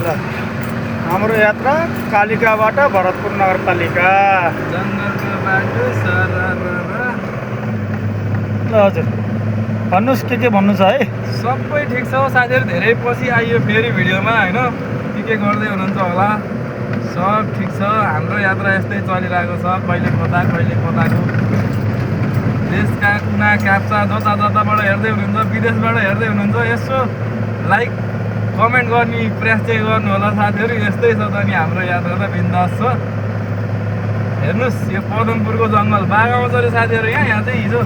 हाम्रो यात्रा कालिकाबाट भरतपुर नगरपालिका। जङ्गलको बाटो ल हजुर भन्नुहोस् के भन्नु छ है। सबै ठिक छ साथीहरू, धेरै पछि आइयो फेरि भिडियोमा होइन। के गर्दै हुनुहुन्छ होला, सब ठिक छ। हाम्रो यात्रा यस्तै चलिरहेको छ, कहिले कता कहिले कताको। देशका कुना काप्चा जता जताबाट हेर्दै हुनुहुन्छ, विदेशबाट हेर्दै हुनुहुन्छ, यसो लाइक कमेन्ट गर्ने प्रयास चाहिँ गर्नु होला साथीहरू। यस्तै छ त नि हाम्रो यात्रा त बिन्दास छ। हेर्नुहोस् यो पदमपुरको जङ्गल बाघ आउँछ अरे साथीहरू। यहाँ चाहिँ हिजो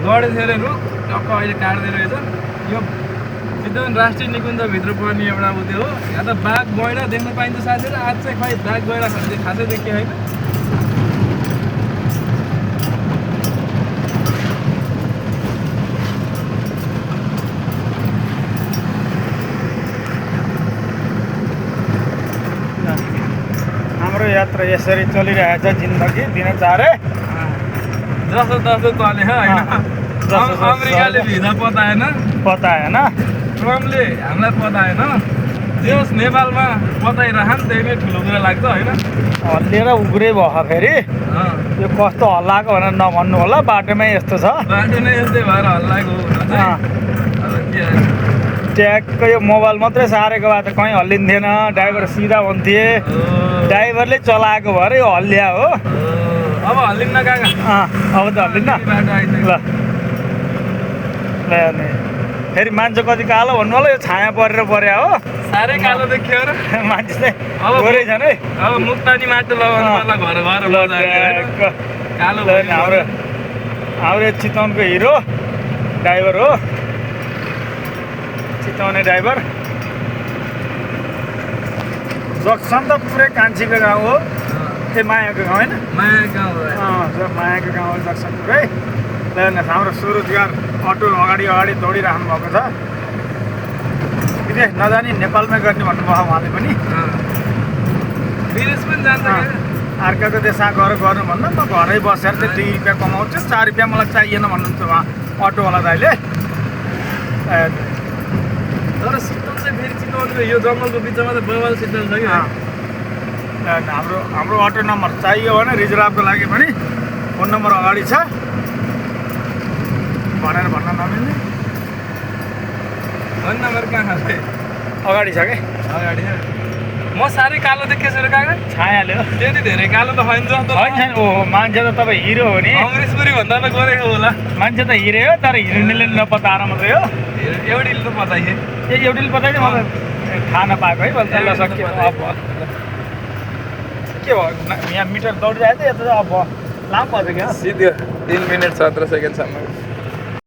लडेको थियो अरे रुख, टक्क अहिले काट्दै रहेछ। यो चितवन राष्ट्रिय निकुञ्जभित्र पर्ने एउटा उ त्यो हो। यहाँ त बाघ गैँडा देख्न पाइन्छ साथीहरू। आज चाहिँ खै बाघ गैँडा खान्छ खासै देखियो होइन। हाम्रो यात्रा यसरी चलिरहेछ, जिन्दगी दिनचारै जसो तसो चले होइन। अमेरिकाले भिजा पताएन, ट्रम्पले हामीलाई पताएन, देश नेपालमा पताइरहन्, त्यही नै ठुलो कुरा लाग्छ होइन। हल्लिएर उग्रै भयो फेरि। यो कस्तो हल्लाएको भनेर नभन्नु होला, बाटोमै यस्तो छ। बाटो नै यस्तै भएर हल्लाएको हुन चाहिँ अब के ट्याक्क यो मोबाइल मात्रै सारेको भए त कहीँ हल्लिन्थेन, ड्राइभर सिधा हुन्थे। ड्राइभरले चलाएको भएर यो हल्लिया हो। अब हल्लिन्न काका, अब त हल्लिन्न। बाटो आइसक्यो। ल अनि फेरि मान्छे कति कालो भन्नु होला, यो छाया परेर पर्या हो। साह्रै कालो देखियो र मान्छे चाहिँ अब गोरै छन् है। अब मुक्तानी माटो लगाउनु पर्ला घर कालो हाम्रो चितवनको हिरो ड्राइभर हो, चितवने ड्राइभर। जक्सन त पुरै कान्छीको गाउँ हो, ए मायाको गाउँ होइन, माया गाउँ हो। मायाको गाउँ हो जक्सन पुरै। हाम्रो सुरुजगार अटो अगाडि दौडिराख्नु भएको छ। विदेश नजाने नेपालमै गर्ने भन्नुभयो उहाँले पनि। विदेश पनि जान्छ अर्काको देशमा गएर गर्नु भन्दा म घरै बसेर चाहिँ 2 रुपियाँ कमाउँछु, 4 रुपियाँ मलाई चाहिएन भन्नुहुन्छ उहाँ अटोवाला दाइले। तर शीतल चाहिँ फेरि चितवनको यो जङ्गलको बिचमा त बवाल शीतल छ कि। हाम्रो अटो नम्बर चाहियो भने रिजर्भको लागि पनि फोन नम्बर अगाडि छ भनेर भन्न नमिल्ने। फोन नम्बर कहाँ छ? अगाडि छ कि अगाडि। म साह्रै कालो देखेछु र काका, छायाले हो। त्यति धेरै कालो त होइन जस्तो होइन ओहो, मान्छे त तपाईँ हिरो हो नि। अमरेशपुरी भन्दा त गरेको होला। मान्छे त हिरो हो, तर हिरोनीले नपताएर मात्रै हो। एउटीले त पताइए, एउटीले पताइदियो, म त थाहा नपाएको है। बल्ल ल सक्यो। अब के भयो यहाँ मिटर दौडिरहेको थियो, यता अब लामो पर्छ क्या। सिधो 3 मिनट 17 सेकेन्डसम्म।